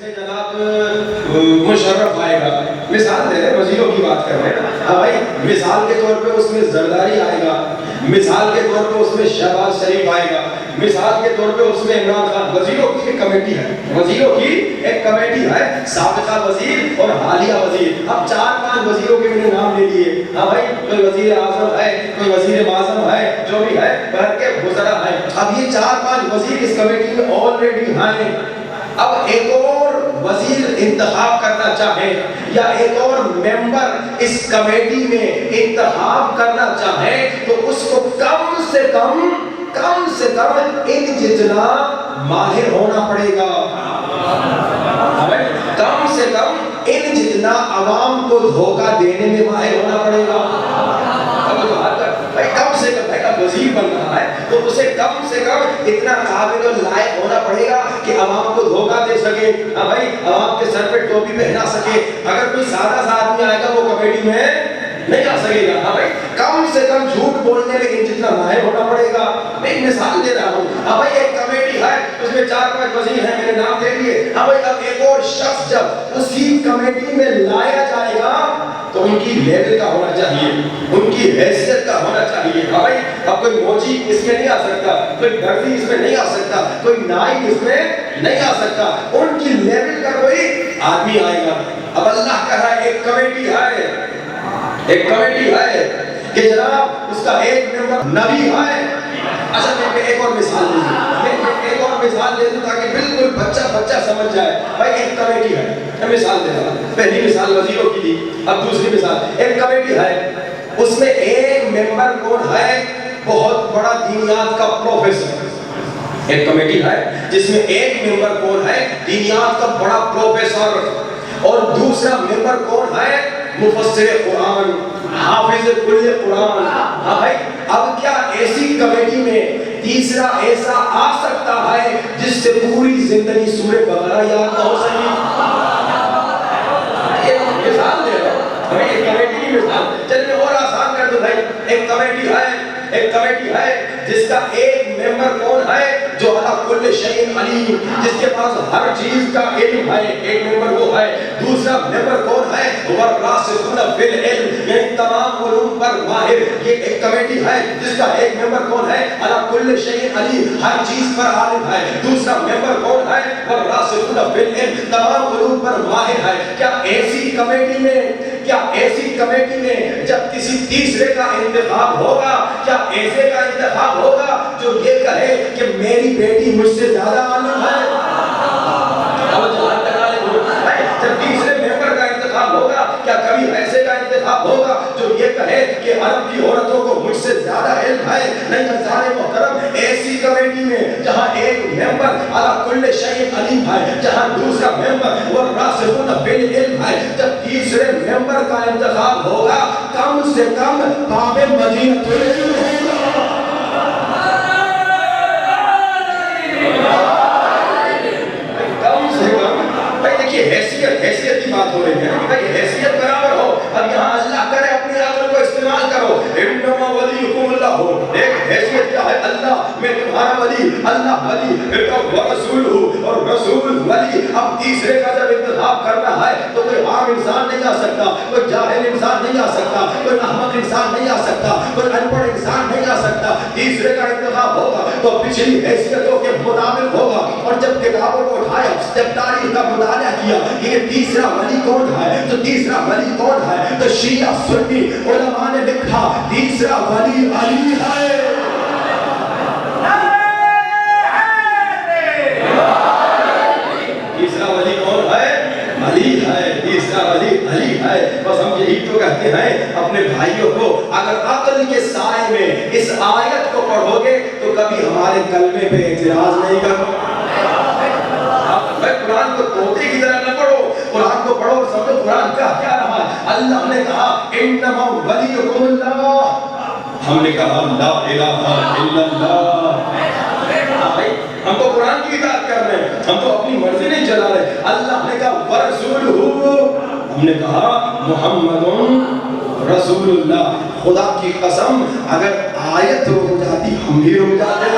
میں جناب مشرف آئے گا، مثال دے رہے وزیروں کی بات کر رہے ہیں، ہاں بھائی مثال کے طور پہ اس میں زرداری آئے گا، مثال کے طور پہ اس میں شہباز شریف آئے گا، مثال کے طور پہ اس میں عمران خان۔ وزیروں کی ایک کمیٹی ہے، وزیروں کی ایک کمیٹی ہے، سابقہ وزیر اور حالیہ وزیر۔ اب 4-5 وزیروں کے میں نے نام لے لیے، ہاں بھائی کوئی وزیر اعظم ہے، کوئی وزیر معظم ہے، جو بھی ہے بہر کے وزراء ہیں۔ اب یہ 4-5 وزیر اس کمیٹی میں آلریڈی ہیں۔ اب ایک اور وزیر انتخاب کرنا چاہیں یا ایک اور ممبر اس کمیٹی میں انتخاب کرنا چاہیں تو اس کو کم سے کم ان جتنا ماہر ہونا پڑے گا، کم سے کم ان جتنا عوام کو دھوکہ دینے میں ماہر ہونا پڑے گا۔ کم سے کم وزیر بن رہا ہے تو اسے کم سے کم اتنا قابل و لائق ہونا پڑے گا کہ عوام کو دھوکہ دے سکے، ہاں بھائی عوام کے سر پہ ٹوپی پہنا سکے۔ اگر کوئی سادہ سا آدمی آئے گا وہ کمیٹی میں نہیں آ سکے گا، ہاں بھائی کم سے کم جھوٹ بولنے میں جتنا ماہر ہونا پڑے گا۔ میں ایک مثال دے رہا ہوں، ہاں بھائی ایک کمیٹی ہے اس میں 4-5 وزیر ہیں، میں نے نام دے دیے، ہاں بھئی اب ایک اور شخص جب اسی کمیٹی میں لایا جائے گا تو ان کی لیول کا ہونا چاہیے، ان کی حیثیت کا ہونا چاہیے، ہاں بھئی اب کوئی موچی اس میں نہیں آ سکتا، کوئی درزی اس میں نہیں آ سکتا، کوئی نائی اس میں نہیں آ سکتا، ان کی لیول کا کوئی آدمی آئے گا۔ اب اللہ کہہ رہا ہے ایک کمیٹی ہے کہ جناب اس کا ایک ممبر نبی ہے۔ اچھا میں ایک اور مثال دے دوں تاکہ بالکل بچہ سمجھ جائے۔ بھائی ایک کمیٹی ہے، میں مثال دے رہا ہوں، پہلی مثال وزیروں کی دی، اب دوسری مثال ایک کمیٹی ہے، اس میں ایک ممبر کون ہے؟ بہت بڑا دینیات کا پروفیسر۔ ایک کمیٹی ہے جس میں ایک ممبر کون ہے؟ دینیات کا بڑا پروفیسر، اور دوسرا ممبر کون ہے؟ مفسر قرآن، حافظ کل قرآن۔ ہاں بھائی اب کیا ایسی کمیٹی میں تیسرا ایسا آ سکتا ہے جس سے پوری زندگی سورہ بقرہ یاد نہ ہو سکی؟ ایک مثال دے رہا ہوں، ایک کمیٹی کی مثال، چلیے اور آسان کر دو بھائی، ایک کمیٹی ہے جس کا ایک ممبر کون ہے؟ جو علی کل شیء علیم، جس کے پاس ہر چیز کا علم ہے، ایک ممبر وہ ہے۔ دوسرا ممبر کون ہے؟ والراسخون فی العلم، یعنی تمام علوم پر ماہر۔ یہ ایک کمیٹی ہے جس کا ایک ممبر کون ہے؟ علی کل شیء علیم، ہر چیز پر عالم ہے۔ دوسرا ممبر کون ہے؟ والراسخون فی العلم، تمام علوم پر ماہر ہے۔ کیا ایسی کمیٹی میں جب کسی تیسرے کا انتخاب ہوگا، کیا ایسے کا انتخاب ہوگا جو یہ کہے کہ میری بیٹی مجھ سے زیادہ عالم ہے؟ جب تیسرے ممبر کا انتخاب ہوگا، کیا کبھی ایسے کا انتخاب ہوگا جو یہ کہے کہ عرب کی عورتوں کو مجھ سے زیادہ علم ہے؟ نہیں عزیزان محترم، ایسی کمیٹی میں جہاں ایک ممبر علی کل شیء علیم ہے، جہاں دوسرا ممبر والراسخون فی العلم ہے، جب تیسرے ممبر کا انتخاب ہوگا کم سے کم باب مدینہ حیثیت کی بات ہو رہی ہے کہ حیثیت برابر ہو۔ اب یہاں اللہ کرے اپنی عقل کو استعمال کرو، انما ولیکم اللہ، ایک حیثیت کیا ہے؟ اللہ میں تمہارا ولی، اللہ ولی، رسول ہوں اور رسول ولی۔ اب تیسرے کا جب انتخاب کرنا ہے تو کوئی عام انسان نہیں آ سکتا، کوئی جاہل انسان نہیں آ سکتا، کوئی احمق انسان نہیں آ سکتا، کوئی ان پڑھ انسان نہیں آ سکتا۔ تیسرے کا انتخاب ہوگا تو پچھلی حیثیتوں کے مطابق ہوگا، اور جب کتابوں کو اٹھایا، جب تاریخ کا مطالعہ کیا یہ تیسرا ولی کون ہے، تو تیسرا ولی کون ہے؟ تو شیعہ سنی علماء نے لکھا تیسرا ولی علی ہے۔ تیسرا ولی کون ہے؟ علی ہے، تیسرا ولی علی ہے۔ بس ہم یہی تو کہتے ہیں اپنے بھائیوں کو، اگر عقل کے سائے میں اس آیت کو پڑھو گے تو کبھی ہمارے کلمے پہ اعتراض نہیں کرو۔ قرآن کو طوطے کی طرح نہ پڑھو، قرآن کو پڑھو اور سمجھو قرآن کا کیا رہا ہے۔ اللہ نے کہا انما ولیکم اللہ، ہم نے کہا لا الہ الا اللہ۔ ہم تو قرآن کی اطاعت کر رہے ہیں، ہم تو اپنی مرضی نہیں چلا رہے۔ اللہ نے کہا ورسولہ، ہم نے کہا محمد رسول اللہ۔ خدا کی قسم اگر آیت رک جاتی ہم بھی رک جاتے،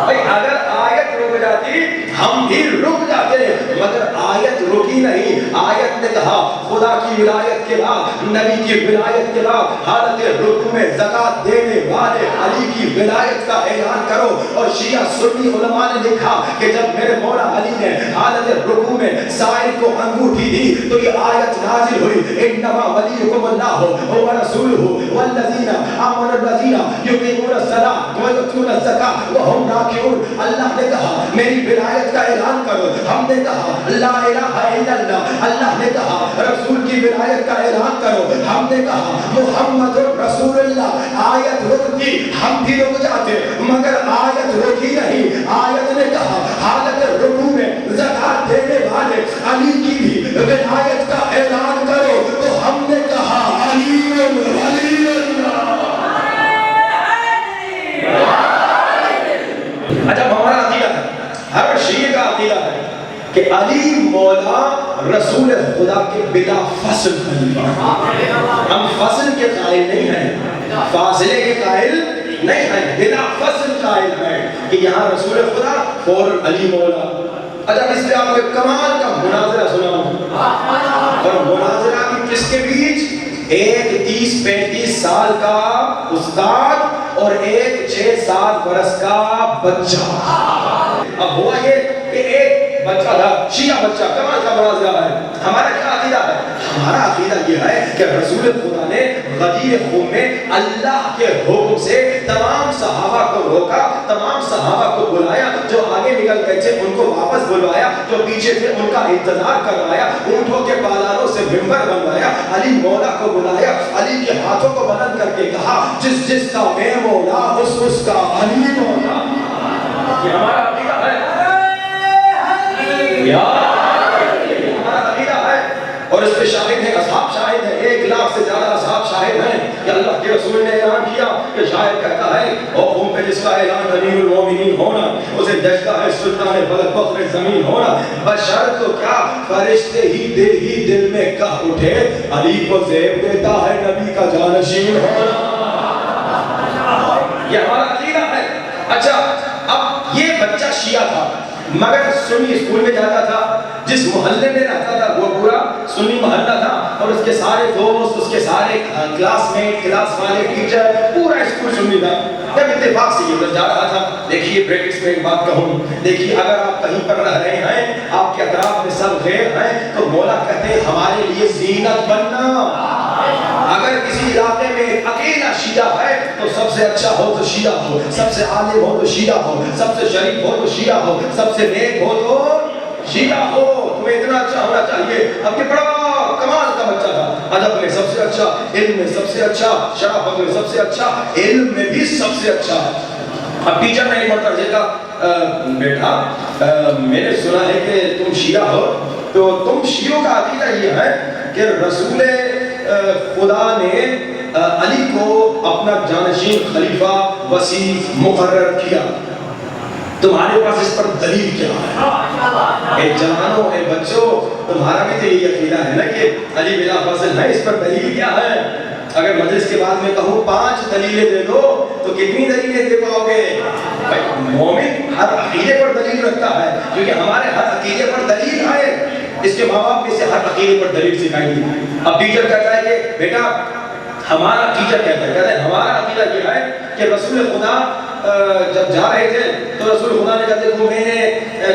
اگر آیت رک جاتی ہم بھی رک جاتے مگر آیت رکی نہیں. آیت نے کہا خدا کی ولایت کے بعد, نبی کی ولایت کے بعد حالت رکوع میں زکات دینے والے علی کی ولایت کا اعلان کرو. اور شیعہ سنی علماء نے لکھا کہ جب میرے مولا علی نے حالت رکوع میں سائل کو انگوٹھی دی تو یہ آیت نازل ہوئی, انما ولیکم اللہ ورسولہ والذین آمنوا الذین یقیمون الصلاۃ ویؤتون الزکاۃ وہم راکعون. اللہ نے کہا میری ولایت کا اعلان کرو. ہم نے کہا لا الہ الا اللہ. اللہ نے کہا رسول کی ولایت کا اعلان کرو. ہم نے کہا محمد رسول اللہ. آیت رکتی ہم بھی رک جاتے, مگر آیت رکی نہیں. آیت نے کہا حالت رکوع میں زکات دینے والے علی کی بھی ولایت کا اعلان کرو. تو ہم نے کہا علی ولی اللہ. اچھا ہمارا عقیدہ ہے, ہر شیعہ کا عقیدہ ہے کہ علی مولا رسول خدا کے بلا فصل خلیفہ. ہم فصل کے قائل نہیں ہیں, فاصلے کے قائل نہیں ہیں, بلا فصل قائل ہیں کہ یہاں رسول خدا فوراً علی مولا. اچھا اس پہ آپ کو کمال کا مناظرہ سناؤں, اور مناظرہ بھی کس کے بیچ؟ ایک 30-35 سال کا استاد اور ایک 6-7 برس کا بچہ. اب ہوا یہ کہ ایک بچہ تھا, شیعہ بچہ, کمال کا مناظرہ ہے. ہمارا کیا عقیدہ ہے؟ ہمارا عقیدہ یہ ہے کہ رسول خدا نے غدیر خون میں اللہ کے حکم سے تمام صحابہ کو روکا, تمام صحابہ کو بلایا, جو آگے نکل گئے تھے ان کو واپس بلوایا, جو پیچھے تھے ان کا انتظار کروایا, اونٹوں کے پالانوں سے منبر بنوایا, علی مولا کو بلایا, علی کے ہاتھوں کو بلند کر کے کہا جس جس کا میں مولا اس کا علی مولا. یہ ہمارا عقیدہ ہے, ہمارا عقیدہ ہے. اور اس پہ شاہد ہیں, اصحاب شاہد ہیں, 1 لاکھ سے زیادہ اصحاب شاہد ہیں کہ اللہ کے رسول نے اعلان کیا کہ شاعر کہتا ہے اور قوم پہ جس کا اعلان امیر المومنین ہونا اسے جچتا ہے سلطان فلک فخر زمین ہونا. بشر تو کیا فرشتے ہی دل میں کہہ اٹھے علی کو زیب دیتا ہے نبی کا جانشین ہونا. یہ ہمارا عقیدہ ہے. اچھا اب یہ بچہ شیعہ تھا مگر سنی اسکول میں جاتا تھا, جس محلے میں رہتا تھا وہ پورا سنی محلہ تھا, اور اس کے سارے دوست, اس کے سارے کلاس میٹ, کلاس والے, ٹیچر, پورا اسکول سنی تھا. جب اتفاق سے یہ جا رہا تھا, دیکھیے بریکٹس میں ایک بات کہوں, دیکھیے اگر آپ کہیں پر رہ رہے ہیں, آپ کے اطراف میں سب غیر ہیں, تو مولا کہتے ہیں ہمارے لیے زینت بننا. اگر کسی علاقے میں اکیلا شیعہ ہے تو سب سے اچھا ہو تو شیعہ ہو, سب سے عالم ہو تو شیعہ ہو, سب سے شریف ہو تو شیعہ ہو, سب سے نیک ہو تو شیعہ ہو. تمہیں اتنا اچھا ہونا چاہیے. اب یہ بڑا کمال کا بچہ تھا, ادب میں سب سے اچھا, علم میں سب سے اچھا, شرافت میں سب سے اچھا, علم میں بھی سب سے اچھا. اب ٹیچر نے ایک مرتبہ کہا بیٹا میں نے سنا ہے کہ تم شیعہ ہو, تو تم شیعوں کا عقیدہ یہ ہے کہ رسول خدا نے علی کو اپنا جانشین خلیفہ وسیع مقرر کیا, تمہارے پاس اس پر دلیل کیا ہے؟ اے جوانوں, اے بچوں, تمہارا بھی تو یہی عقیدہ ہے نا کہ علی بلا فاصل ہے, اس پر دلیل کیا ہے؟ اگر مجلس کے بعد میں کہوں 5 دلیلیں دے دو تو کتنی دلیلیں دے پاؤ گے؟ بھائی مومن ہر عقیدے پر دلیل رکھتا ہے, کیونکہ ہمارے ہر عقیدے پر دلیل ہے. اس کے ماں باپ سے ہر عقیدے پر دلیل سکھائیں گے. اب ٹیچر کہتا ہے کہ بیٹا ہمارا, ٹیچر کہتا ہے ہمارا عقیدہ یہ ہے کہ رسول خدا جب جا رہے تھے تو رسول خدا نے کہا دیکھو میں نے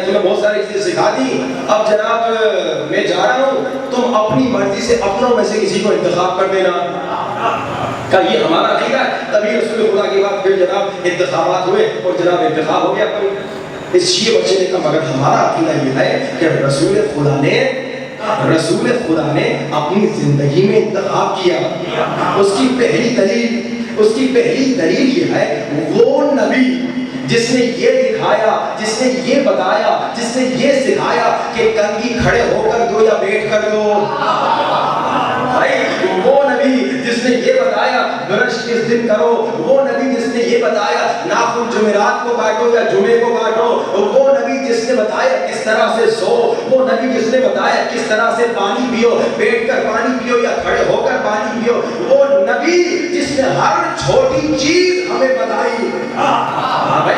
تمہیں بہت ساری چیزیں سکھا دی, اب جناب میں جا رہا ہوں, تم اپنی مرضی سے اپنوں میں سے کسی کو انتخاب کر دینا. کہ یہ ہمارا عقیدہ ہے. تبھی رسول خدا کی بات پھر جناب انتخابات ہوئے اور جناب انتخاب ہو گیا. اس شیعہ بچے نے کہا مگر ہمارا عقیدہ یہ ہے کہ رسول خدا نے اپنی زندگی میں انتخاب کیا. اس کی پہلی دلیل یہ ہے وہ نبی جس نے یہ دکھایا, جس نے یہ بتایا, جس نے یہ سکھایا کہ کنگھی کھڑے ہو کر دو یا بیٹھ کر دو. وہ نبی جس نے یہ بتایا برش کس دن کرو, وہ نبی جس نے یہ بتایا ناخن جمعرات کو کاٹو یا جمعے کو کاٹو, وہ نبی جس نے بتایا کس طرح سے سو, وہ نبی جس نے بتایا کس طرح سے پانی پیو, بیٹھ کر پانی پیو یا کھڑے ہو کر پانی پیو, وہ نبی جس نے ہر چھوٹی چیز ہمیں بتائی. بھائی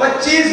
25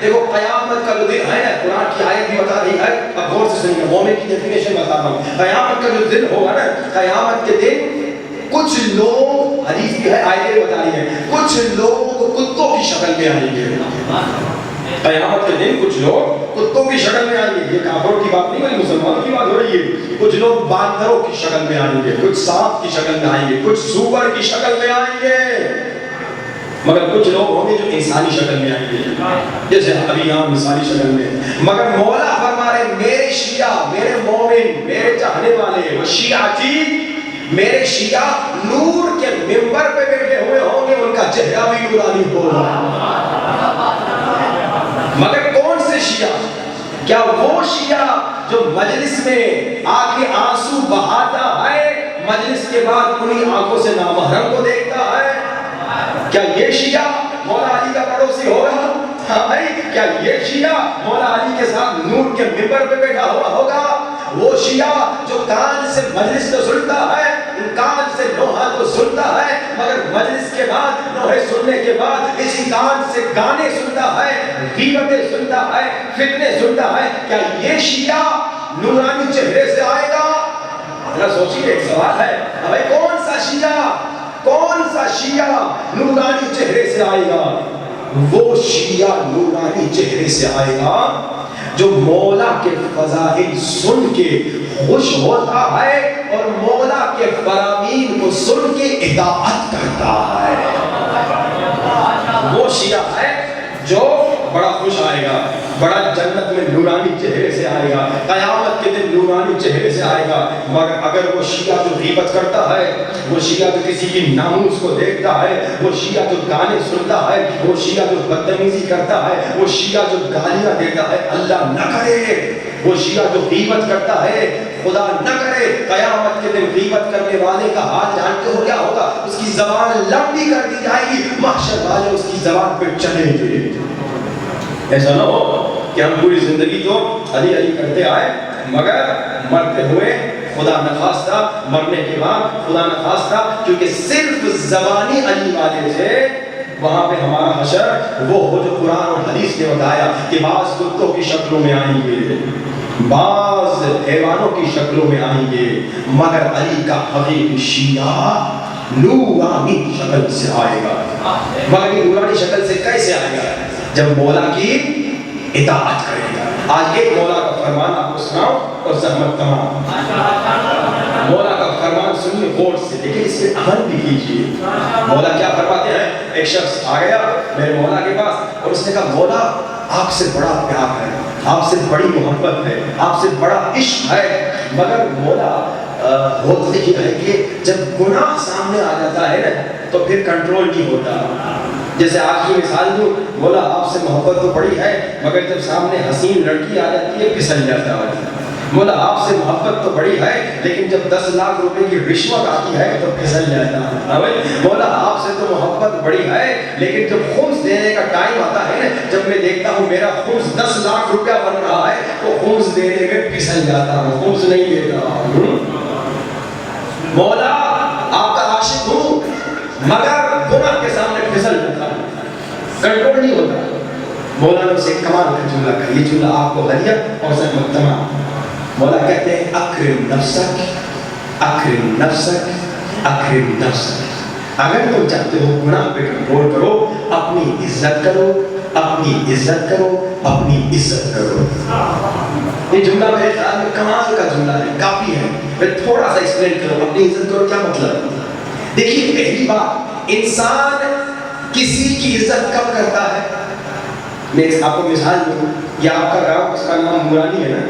دیکھو قیامت کا جو دن ہے نا، قرآن کی آیت بھی بتا رہی ہے، اب غور سے سنیے، مومن کی ڈیفینیشن بتا رہا ہوں. قیامت کا جو دن ہوگا نا، قیامت کے دن کچھ لوگ، حدیث بھی ہے، آیتیں بتا رہی ہیں، کچھ لوگ کتوں کی شکل میں آئیں گے. قیامت کے دن کچھ لوگ کتوں کی شکل میں آئیں گے. یہ کافروں کی بات نہیں بھائی، مسلمانوں کی بات ہو رہی ہے. کچھ لوگ باندروں کی شکل میں آئیں گے، کچھ سانپ کی شکل میں آئیں گے، کچھ سور کی شکل میں آئیں گے، مگر کچھ لوگ ہوں گے جو انسانی شکل میں آئیں گے، جیسے ابھی یہاں انسانی شکل میں. مگر مولا فرما رہے میرے شیعہ، میرے مومن، میرے چاہنے والے، وہ شیعتی، میرے شیعہ نور کے منبر پہ بیٹھے ہوئے ہوں گے، ان کا چہرہ بھی نورانی ہوگا. مگر کون سے شیعہ؟ کیا وہ شیعہ جو مجلس میں آ کے آنسو بہاتا ہے، مجلس کے بعد انہی آنکھوں سے نامحرم کو دیکھتا ہے؟ کیا یہ شیعہ مولا علی کا پڑوسی ہوگا؟ ہاں بھائی، کیا یہ شیعہ مولا علی کے ساتھ نور کے منبر پہ بیٹھا ہوا ہوگا؟ وہ شیعہ جو کان سے مجلس تو سنتا ہے، کان سے نوحہ تو سنتا ہے، مگر مجلس کے بعد، نوحے سننے کے بعد اسی کان سے گانے سنتا ہے، غیبتیں سنتا ہے، فتنے سنتا ہے. کیا یہ شیعہ نورانی چہرے سے آئے گا؟ ذرا سوچیے، ایک سوال ہے بھائی، کون سا شیعہ، کون سا شیعہ نورانی چہرے سے آئے گا؟ وہ شیعہ نورانی چہرے سے آئے گا جو مولا کے فضائل سن کے خوش ہوتا ہے اور مولا کے فرامین کو سن کے اطاعت کرتا ہے. وہ شیعہ ہے جو بڑا خوش آئے گا، بڑا جنت میں نورانی چہرے سے آئے گا، قیامت کے دن نورانی چہرے سے آئے گا. مگر اگر وہ شیعہ جو غیبت کرتا ہے، وہ شیعہ جو کسی کی ناموس کو دیکھتا ہے، وہ شیعہ جو گانے سنتا ہے، وہ شیعہ جو بدتمیزی کرتا ہے، وہ شیعہ جو گالیاں دیتا ہے، اللہ نہ کرے وہ شیعہ جو غیبت کرتا ہے، خدا نہ کرے، قیامت کے دن غیبت کرنے والے کا حال جانتے ہو کیا ہوگا؟ اس کی زبان لمبی کر دی جائے گی، محشر والے اس کی زبان پہ چلیں گے. ایسا نہ ہو کہ ہم پوری زندگی تو علی علی کرتے آئے، مگر مرتے ہوئے خدا نخواستہ، مرنے کے بعد خدا نخواستہ، کیونکہ صرف زبانی علی والے تھے، وہاں پہ ہمارا حشر وہ ہو جو قرآن اور حدیث نے بتایا کہ بعض کتوں کی شکلوں میں آئیں گے، بعض حیوانوں کی شکلوں میں آئیں گے، مگر علی کا حقیقی شیعہ نورانی شکل سے آئے گا. مگر یہ نورانی شکل سے کیسے آئے گا؟ جب مولا کی اطاعت کرے گا. آج ایک مولا کا فرمان آپ کو سناؤ اور زحمت تمام. مولا کا فرمان سنیے غور سے، لیکن اس میں عمل بھی کیجیے. مولا کیا فرماتے ہیں؟ ایک شخص آ گیا میرے مولا کے پاس اور اس نے کہا مولا آپ سے بڑا پیار ہے، آپ سے بڑی محبت ہے، آپ سے بڑا عشق ہے، مگر مولا ہوتا یہ ہے کہ جب گناہ سامنے آ جاتا ہے نا تو پھر کنٹرول نہیں ہوتا. جیسے آج کی مثال دوں، مولا آپ سے محبت تو بڑی ہے، مگر جب سامنے حسین لڑکی آ جاتی ہے پھسل جاتا ہے. مولا آپ سے محبت تو بڑی ہے، لیکن جب 10 لاکھ روپے کی رشوت آتی ہے تو پھسل جاتا ہے. مولا آپ سے تو محبت بڑی ہے، لیکن جب خمس دینے کا ٹائم آتا ہے نا، جب میں دیکھتا ہوں میرا خمس 10 لاکھ روپیہ بن رہا ہے تو خمس دینے میں پھسل جاتا ہوں، خمس نہیں دیتا. مولا آپ کا عاشق ہوں، مگر گناہ کے سامنے پھسل جاتا ہوں، کنٹرول نہیں ہوتا. مولا نے اسے کمال کا جملہ کہا، یہ جملہ آپ کو ہدیہ اور زحمت تمام. مولا کہتے ہیں اکرم نفسک، اکرم نفسک، اکرم نفسک. اگر تم چاہتے ہو گناہ پہ کنٹرول کرو، اپنی عزت کرو، اپنی عزت کرو، اپنی عزت کرو. یہ جملہ میرے خیال میں کمال کا جملہ ہے، کافی ہے. میں تھوڑا سا ایکسپلین کروں. اپنی عزت کرو کیا مطلب؟ دیکھیے پہلی بات، انسان کسی کی عزت کب کرتا ہے؟ میں آپ کو مثال دوں، یہ آپ کا گاؤں، اس کا نام مورانی ہے نا.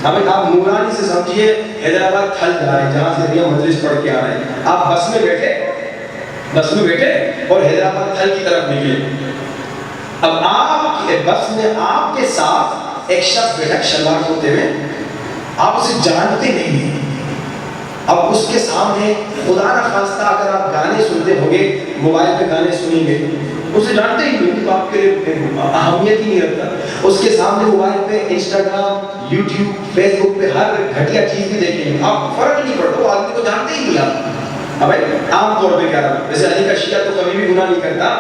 اب آپ مورانی سے سمجھیے حیدرآباد تھل جا رہے ہیں، جہاں سے ابھی ہم مجلس پڑھ کے آ رہے ہیں. آپ بس میں بیٹھے اور حیدرآباد تھل کی طرف نکلے. اب آپ بس میں آپ کے ساتھ ایک شخص بیٹھا شلوار کرتے ہوئے، آپ اسے جانتے نہیں ہیں. اب اس کے سامنے خدا نہ خواستہ اگر آپ گانے سنتے ہوں گے، موبائل پہ گانے سنیں گے، اسے جانتے ہی نہیں تو آپ کے لیے اہمیت ہی نہیں رکھتا. اس کے سامنے موبائل پہ انسٹاگرام، یوٹیوب، فیس بک پہ ہر گھٹیا چیز بھی دیکھیں گے، آپ فرق نہیں پڑتا، وہ آدمی کو جانتے ہی نہیں آپ. اب عام طور پہ کہہ رہا ہوں، ویسے علی کا شیعہ تو کبھی بھی گناہ نہیں کرتا،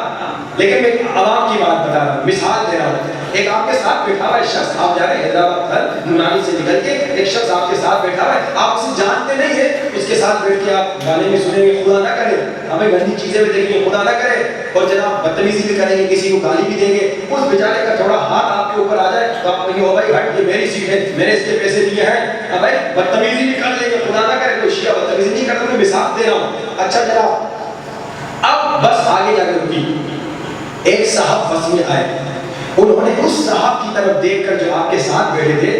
لیکن میں عوام کی بات بتا رہا ہوں، مثال دے رہا ہوں. ایک آپ کے ساتھ بیٹھا ہوا ہے شخص, آپ جا رہے ہیں حیدرآباد گھر نورانی سے نکل کے, ایک شخص آپ کے ساتھ بیٹھا ہوا ہے, آپ اسے جانتے نہیں ہیں, اس کے ساتھ بیٹھ کے آپ گانے بھی سنیں گے, خدا نہ کرے ہمیں گندی چیزیں بھی دیکھیں گے, خدا نہ کرے, اور جناب بدتمیزی بھی کریں گے, کسی کو گالی بھی دیں گے, اس بیچارے کا تھوڑا ہاتھ آپ کے اوپر آ جائے تو آپ کہیں, او بھائی ہٹ, یہ میری سیٹ ہے, میں نے اس کے پیسے دیے ہیں, اب بھائی بدتمیزی بھی کر لیں گے, خدا نہ کرے کوئی شیعہ بدتمیزی نہیں کرتا, میں مثال دے رہا ہوں. اچھا جناب اب بس آگے جا کے رکی, ایک صاحب بس میں آئے, انہوں نے اس صاحب کی طرف دیکھ کر جو آپ کے ساتھ بیٹھے تھے,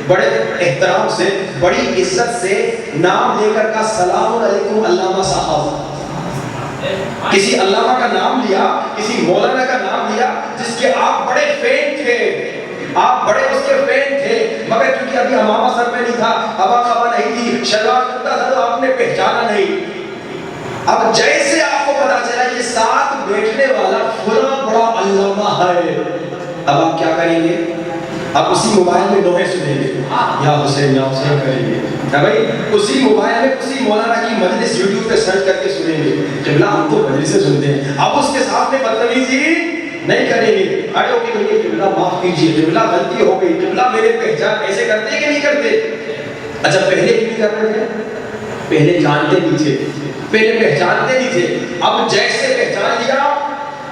بڑے احترام سے, بڑی عزت سے نام لے کر کہا, سلام علیکم علامہ صاحب. کسی علامہ کا نام لیا, کسی مولانا کا نام لیا جس کے آپ بڑے فین تھے, آپ بڑے اس کے فین تھے, مگر کیونکہ ابھی امامہ سر میں نہیں تھا, ابا خبا نہیں تھی, شلوار کرتا تھا, تو آپ نے پہچانا نہیں. اب جیسے آپ کو پتا چلا یہ ساتھ بیٹھنے والا فلاں بڑا علامہ ہے, اب آپ کیا کریں گے؟ آپ اسی موبائل میں دوہے سنیں گے, یا حسین کریں گے, بھائی اسی موبائل میں اسی مولانا کی مجلس یوٹیوب پہ سرچ کر کے سنیں گے, قبلہ ہم تو مجلس سے سنتے ہیں, اب اس کے ساتھ میں بدتمیزی نہیں کریں گے, ارے اوکے بھائی قبلہ معاف کیجیے, قبلہ غلطی ہو گئی, قبلہ میرے پہچان, ایسے کرتے کہ نہیں کرتے؟ اچھا پہلے کیوں کر رہے تھے؟ پہلے جانتے نہیں تھے, پہلے پہچانتے نہیں تھے, اب جیسے پہچان لیا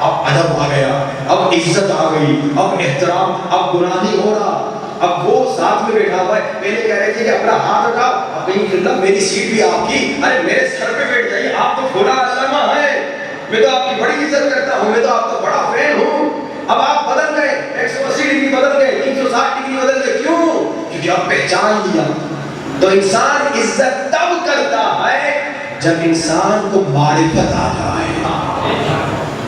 اب ادب آ گیا, اب عزت آ گئی, اب احترام, اب گناہ نہیں ہو رہا. اب وہ ساتھ میں بیٹھا ہوا ہے, پہلے کہہ رہے تھے کہ اپنا ہاتھ اٹھا, اب کہیں قبلہ میری سیٹ بھی آپ کی, ارے میرے سر پہ بیٹھ جائیے, آپ تو فلاں علامہ ہیں, میں تو آپ کی بڑی عزت کرتا ہوں, میں تو آپ کا بڑا فین ہوں. اب آپ بدل گئے, 180 ڈگری بدل گئے, 360 ڈگری بدل گئے, کیوں؟ کیونکہ آپ پہچان لیا. تو انسان عزت تب کرتا ہے جب انسان کو معرفت آ جائے.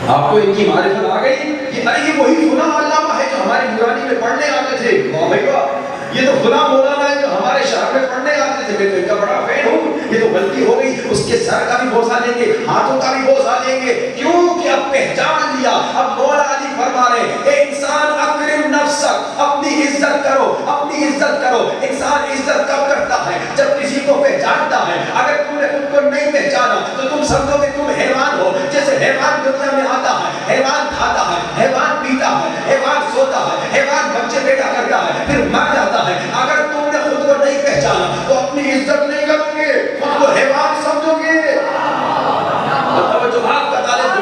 آپ کو ان کی معرفت آ گئی کہ ارے یہ وہی فلاں علامہ ہے جو ہماری نورانی میں پڑھنے آتے تھے, واہ بھائی واہ, یہ تو فلاں مولانا ہے جو ہمارے شہر میں پڑھنے آتے تھے, میں تو ان کا بڑا فین ہوں, یہ تو غلطی ہو گئی, اس کے سر کا بھی بوسہ لیں گے, ہاتھوں کا بھی بوسہ لیں گے, کیوں کہ اب پہچان لیا. اب مولا علی فرما رہے ہیں, اے انسان اکرم نفسک, اپنی عزت کرو, اپنی عزت کرو. انسان عزت کب کرتا ہے؟ جب کسی کو پہچانتا ہے. اگر تم نے خود کو نہیں پہچانا تو تم سمجھو گے تم حیوان ہو. جیسے حیوان دنیا میں آتا ہے, حیوان کھاتا ہے, حیوان پیتا ہے, حیوان سوتا ہے, حیوان بچے پیدا کرتا ہے, پھر مر جاتا ہے. اگر تم نے خود کو نہیں پہچانا تو اپنی عزت نہیں کرو گے, خود کو حیوان سمجھو گے. توجہ آپ کا طالب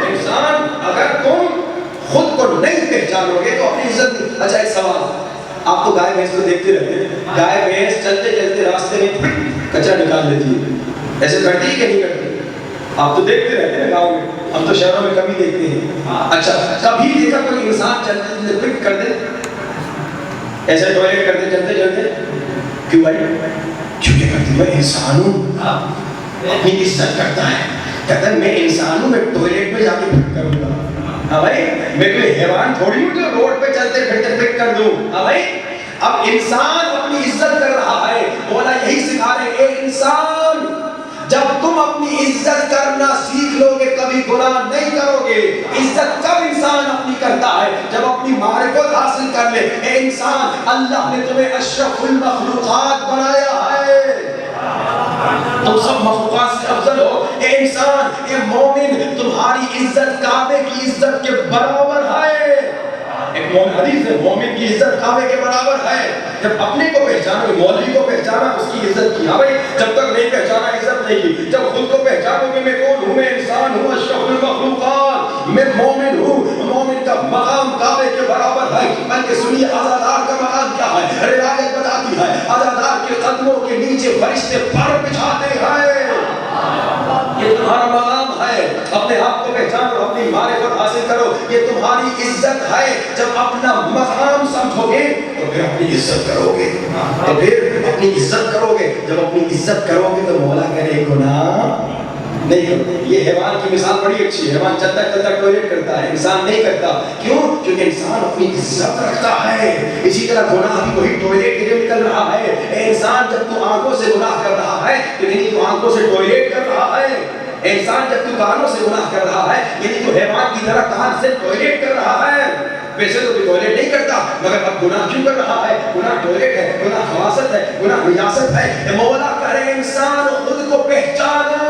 انسان, اگر تم خود کو نہیں پہچانو گے تو اپنی عزت نہیں. اچھا ایک سوال, آپ تو گائے بھینس کو دیکھتے رہتے ہیں, گائے بھینس چلتے چلتے راستے میں کچرا نکال لیتی ہے, ایسے کرتی ہے کہ نہیں کرتی؟ آپ تو دیکھتے رہتے ہیں گاؤں میں, ہم تو شہروں میں کبھی دیکھتے ہیں. اچھا کبھی دیکھا کوئی انسان چلتے چلتے پک کر دے, ایسے ٹوائلٹ کرتے چلتے چلتے؟ کیوں بھائی؟ کیونکہ کرتی میں انسان ہوں, اپنی عزت کرتا ہے, کہتا ہے میں انسان ہوں, میں ٹوائلٹ میں جا کے پک کروں گا. ہاں بھائی میں کوئی حیوان تھوڑی ہوں جو روڈ پہ چلتے پھرتے پک کر دوں. ہاں بھائی اب انسان اپنی عزت کر رہا ہے, مولا یہی سکھا رہے ہیں, اے انسان جب تم اپنی عزت کرنا سیکھ لو گے کبھی گناہ نہیں کرو گے. عزت کب انسان اپنی کرتا ہے؟ جب اپنی معرفت حاصل کر لے. اے انسان اللہ نے تمہیں اشرف المخلوقات بنایا ہے, تم سب مخلوقات سے افضل ہو. اے انسان, اے مومن, تمہاری عزت کعبے کی عزت کے برابر ہے. ایک مومن حدیث ہے, مومن کی عزت کعبے کے برابر ہے. جب اپنے کو پہچانو, مولوی کو پہچانا, اس کی عزت کی. ہاں بھائی جب تک نہیں پہچانا عزت نہیں کی. جب خود کو پہچانو کہ میں کون ہوں, میں انسان ہوں, اشرف المخلوقات, میں مومن ہوں, مومن کا مقام کعبے کے برابر ہے. بلکہ سنیے عزادار کا مقام کیا ہے, روایت بتاتی ہے عزادار کے قدموں کے نیچے فرشتے پر بچھاتے ہیں. یہ تمہارا مقام ہے, اپنے آپ کو پہچانو, اپنی معرفت حاصل کرو, یہ تمہاری عزت ہے. جب اپنا مقام سمجھو گے تو پھر اپنی عزت کرو گے, تو پھر اپنی عزت کرو گے. جب اپنی عزت کرو گے تو مولا کرے گناہ نہیں کرو. یہ حیوان کی مثال بڑی اچھی ہے, حیوان چلتا چلتا ٹوائلٹ کرتا ہے, انسان نہیں کرتا. کیوں؟ کیونکہ انسان اپنی عزت رکھتا ہے. اسی طرح گناہ بھی وہی ٹوائلٹ کے لیے نکل رہا ہے. انسان جب تو آنکھوں سے گناہ کر رہا ہے تو نہیں تو آنکھوں سے ٹوائلٹ کر رہا ہے. انسان جب تو کانوں سے گناہ کر رہا ہے یعنی تو حیوان کی طرح کان سے ٹوائلٹ کر رہا ہے. ویسے تو ٹوائلٹ نہیں کرتا, مگر اب گناہ کیوں کر رہا ہے؟ گناہ ٹوائلٹ ہے, گناہ خواصت ہے, گناہ نجاست ہے. مولا کرے انسان خود کو پہچانو,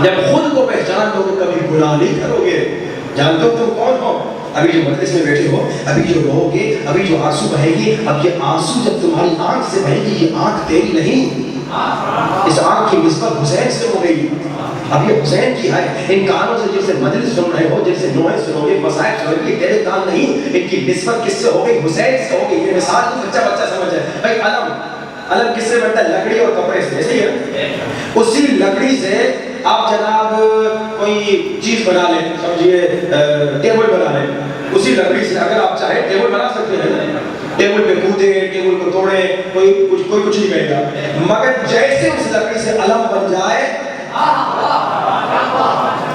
جب خود کو پہچان لو گے کبھی گناہ نہیں کرو گے. جانتے ہو تم کون ہو؟ ابھی جو مجلس میں بیٹھے ہو، ابھی جو رو گے، ابھی جو آنسو بہے گی، اب یہ آنسو جب تمہاری آنکھ سے بہے گی، یہ آنکھ تیری نہیں، اس آنکھ کی نسبت حسین سے ہو گئی. اب یہ حسین کی ہے. ان کانوں سے جن سے مجلس سن رہے ہو، جن سے نوحے سنو گے، مسائل سنو گے، یہ تیرے کان نہیں، ان کی نسبت کس سے ہو گئی؟ حسین سے ہو گئی. یہ مثال تو بچہ بچہ سمجھ ہے. بھائی علم کس سے بنتا ہے؟ لکڑی اور کپڑے سے. صحیح ہے. اسی لکڑی سے آپ جناب کوئی چیز بنا لیں، سمجھیے ٹیبل بنا لیں. اسی لکڑی سے اگر آپ چاہیں ٹیبل بنا سکتے ہیں. ٹیبل پہ کودے، ٹیبل کو توڑے، کوئی کچھ نہیں کہے گا. مگر جیسے اس لکڑی سے علم بن جائے،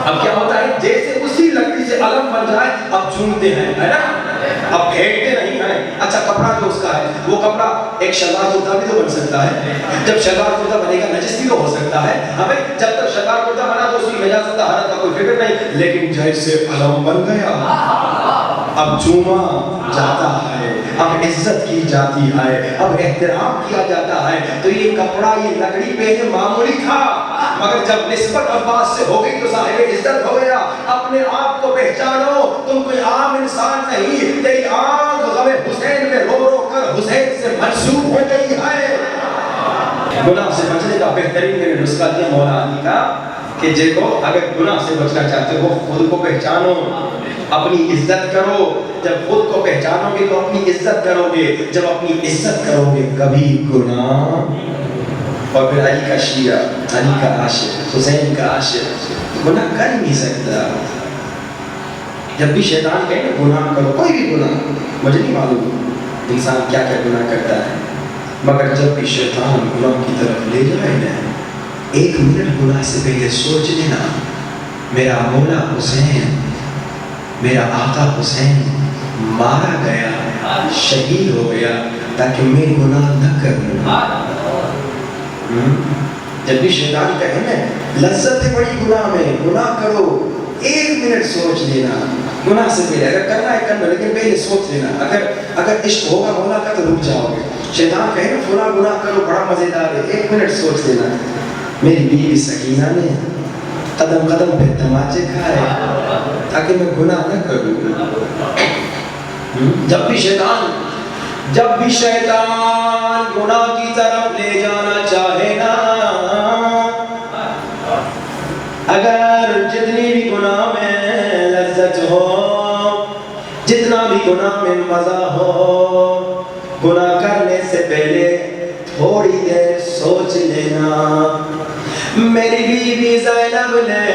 اب کیا ہوتا ہے؟ جیسے اسی لکڑی سے علم بن جائے، اب جھومتے ہیں، ہے نا؟ اب پھینکتے نہیں ہیں. اچھا کپڑا جو اس کا ہے، وہ کپڑا ایک شلوار کرتا بھی تو بن سکتا ہے. جب شلوار کرتا بنے گا نجس بھی تو ہو سکتا ہے. ہمیں جب تک شلوار کرتا بنا تو اس کی نجاست طہارت کا کوئی فکر نہیں. لیکن جیسے علم بن گیا، اب چوما جاتا ہے، اب عزت کی جاتی ہے، اب احترام کیا جاتا ہے. تو یہ کپڑا، یہ لکڑی پہ معمولی تھا، مگر جب نسبت عباس سے ہو گئی تو صاحب عزت ہو گیا. اپنے آپ کو پہچانو، تم کوئی عام انسان نہیں. تیری آنکھ غم حسین میں رو رو کر حسین سے منسوب ہو گئی ہے. گناہ سے بچنے کا بہترین میں نے نسخہ دیا مولا علی کا کہ دیکھو اگر گناہ سے بچنا چاہتے ہو خود کو پہچانو، اپنی عزت کرو. جب خود کو پہچانو گے تو اپنی عزت کرو گے. جب اپنی عزت کرو گے کبھی گناہ. اور پھر علی کا شیعہ، علی کا عاشق، حسین کا عاشق گناہ کر نہیں سکتا. جب بھی شیطان کہے نا گناہ کرو، کوئی بھی گناہ، مجھے نہیں معلوم انسان کیا کیا گناہ کرتا ہے، مگر جب بھی شیطان گناہ کی طرف لے جائے نا، ایک منٹ گناہ سے پہلے سوچ لینا میرا مولا حسین، میرا آقا حسین مارا گیا، شہید ہو گیا تاکہ میں گناہ نہ کروں. جب بھی شیطان کہے نا لذت ہے بڑی گناہ میں، گناہ کرو، ایک منٹ سوچ لینا گناہ سے پہلے. اگر کرنا ہے کرنا، لیکن پہلے سوچ لینا. اگر عشق ہوگا مولا کا تو رک جاؤ گے. شیطان کہے نا فلاں گناہ کرو بڑا مزیدار ہے، ایک منٹ سوچ لینا میری بیوی سکینہ نے قدم قدم پہ تماچے کھائے تاکہ میں گناہ نہ کروں. جب بھی شیطان گناہ کی طرف لے جانا چاہے نا، اگر جتنی بھی گناہ میں لذت ہو، جتنا بھی گناہ میں مزہ ہو، گناہ کرنے سے پہلے تھوڑی دیر سوچ لینا میری بیوی زینب نے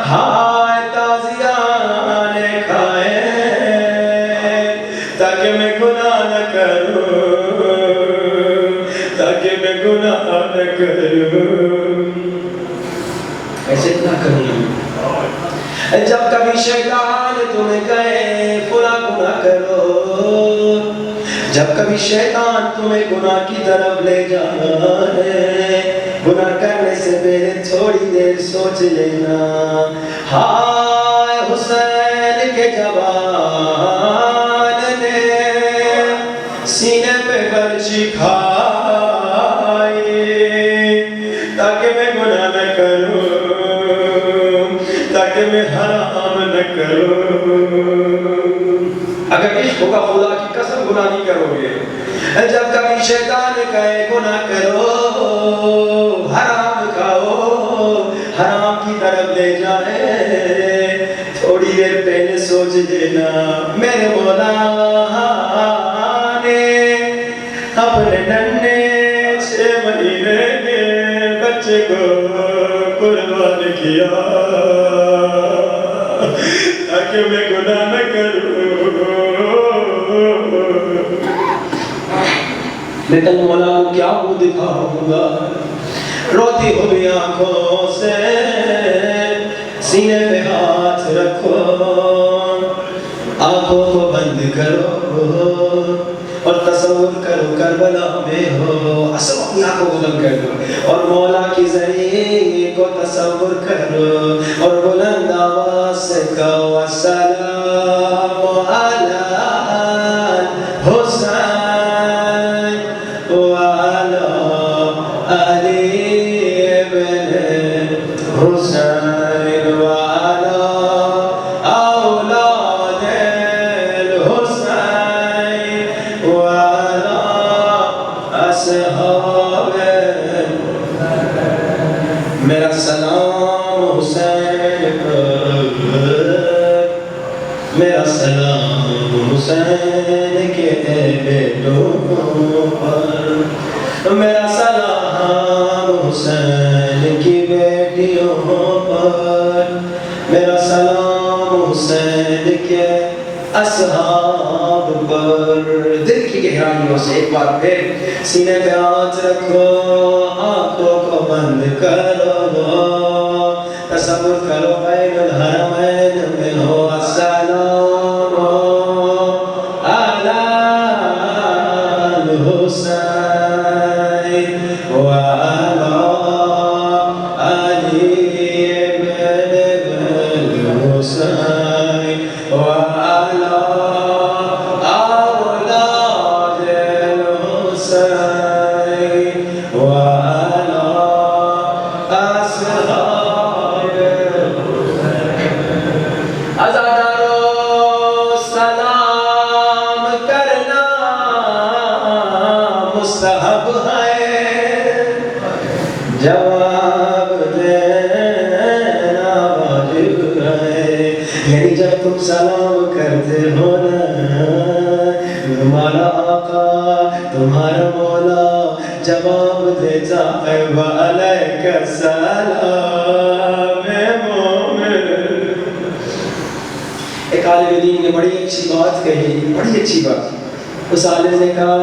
ہائے تازیانے کھائے تاکہ میں گناہ نہ کروں، تاکہ میں گناہ نہ کروں. ایسے نہ کروں. جب کبھی شیطان تمہیں کہے فلاں گناہ کرو، جب کبھی شیطان تمہیں گناہ کی طرف لے جائے، گناہ کرنے سے پہلے تھوڑی دیر سوچ لینا ہائے حسین کے جوان نے سینے پہ برچی کھائی تاکہ میں گناہ نہ کروں، تاکہ میں حرام نہ کروں. اگر عشق ہوگا خدا کی قسم گناہ نہیں کرو گے. جب کبھی شیطان کہے گناہ کرو، حرام کھاؤ، حرام کی طرف لے جائے، تھوڑی دیر پہلے سوچ لینا میرے مولا نے اپنے ننھے 6 مہینے کے بچے کو قربان کیا تاکہ میں گناہ نہ کروں. میں کل مولا کو کیا منہ دکھاؤں گا؟ روتی ہوئی آنکھوں سے سینے پہ ہاتھ رکھو، آنکھوں کو بند کرو اور تصور کرو کربلا میں ہو. اصل اپنی آنکھوں کو بند کر دو اور مولا کی زمین کو تصور کرو اور بلند آواز سے کہو السلام علی حسین وعلی علی ابن میرا سلام حسین کے بیٹوں پر، میرا سلام حسین کی بیٹیوں پر، میرا سلام حسین کے اصحاب پر۔ دل کی گہرائیوں سے ایک بار پھر سینے پہ ہاتھ رکھو، آنکھوں کو بند کرو، تصور کرو بین الحرمین میں ہو السلام علی الحسین وعلی علی بن الحسین وعلی اولاد الحسین وعلی اصحاب۔ عزادارو سلام کرنا مستحب ہے، جواب دینا واجب ہے۔ یعنی جب تم سلام کرتے ہو نا، تمہارا آقا تمہارا مولا جواب دیتا ہے وعلیک السلام اے مومن۔ ایک عالم دین نے بڑی اچھی بات کہی، بڑی اچھی بات۔ اس عالم نے کہا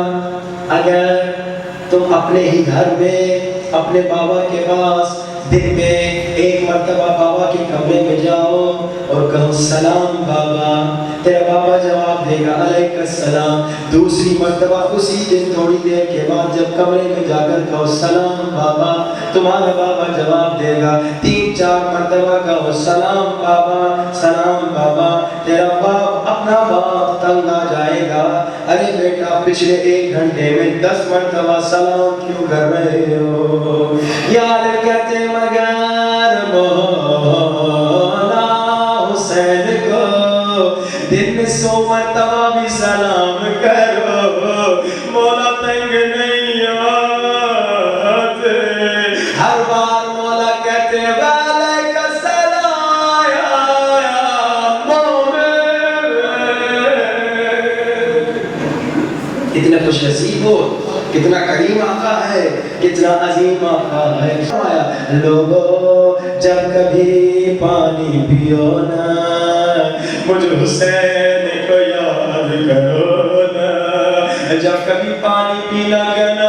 اگر تم اپنے ہی گھر میں اپنے بابا کے پاس دن میں ایک مرتبہ بابا کے کمرے میں جاؤ اور کہو سلام بابا، تیرا بابا جواب دے گا علیک السلام۔ دوسری مرتبہ اسی دن تھوڑی دیر کے بعد جب کمرے میں جا کر کہو سلام بابا، تمہارا بابا جواب دے گا۔ 3-4 مرتبہ کہو سلام بابا، سلام بابا، تیرا باپ اپنا باپ تنگ آ جائے گا، ارے بیٹا پچھلے 1 گھنٹے میں 10 مرتبہ سلام کیوں کر رہے ہو؟ یا عالم کہتے ہیں مگر مولا حسین کو دن میں 100 مرتبہ بھی سلام کرو، مولا تنگ نہیں آتے۔ ہر بار مولا کہتے ہیں وعلیک السلام یا مومن۔ اتنے خوش نصیب ہو، کتنا کریم آقا ہے، کتنا عظیم آقا ہے۔ لوگو جب کبھی پانی پیو نا، مجھ حسین کو یاد کرو نا، جب کبھی پانی پینا گنا